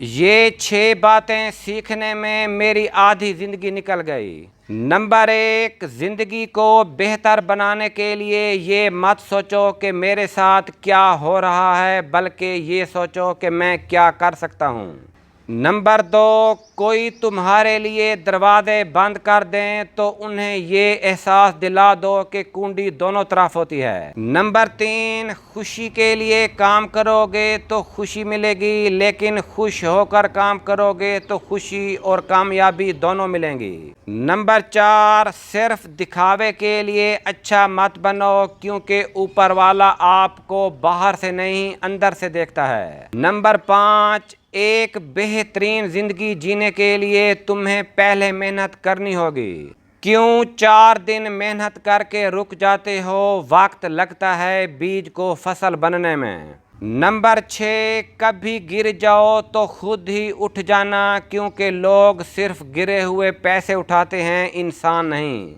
یہ 6 باتیں سیکھنے میں میری آدھی زندگی نکل گئی۔ نمبر 1، زندگی کو بہتر بنانے کے لیے یہ مت سوچو کہ میرے ساتھ کیا ہو رہا ہے، بلکہ یہ سوچو کہ میں کیا کر سکتا ہوں۔ نمبر 2، کوئی تمہارے لیے دروازے بند کر دیں تو انہیں یہ احساس دلا دو کہ کنڈی دونوں طرف ہوتی ہے۔ نمبر 3، خوشی کے لیے کام کرو گے تو خوشی ملے گی، لیکن خوش ہو کر کام کرو گے تو خوشی اور کامیابی دونوں ملیں گی۔ نمبر 4، صرف دکھاوے کے لیے اچھا مت بنو، کیونکہ اوپر والا آپ کو باہر سے نہیں اندر سے دیکھتا ہے۔ نمبر 5، ایک بہترین زندگی جینے کے لیے تمہیں پہلے محنت کرنی ہوگی۔ کیوں 4 دن محنت کر کے رک جاتے ہو؟ وقت لگتا ہے بیج کو فصل بننے میں۔ نمبر 6، کبھی گر جاؤ تو خود ہی اٹھ جانا، کیونکہ لوگ صرف گرے ہوئے پیسے اٹھاتے ہیں، انسان نہیں۔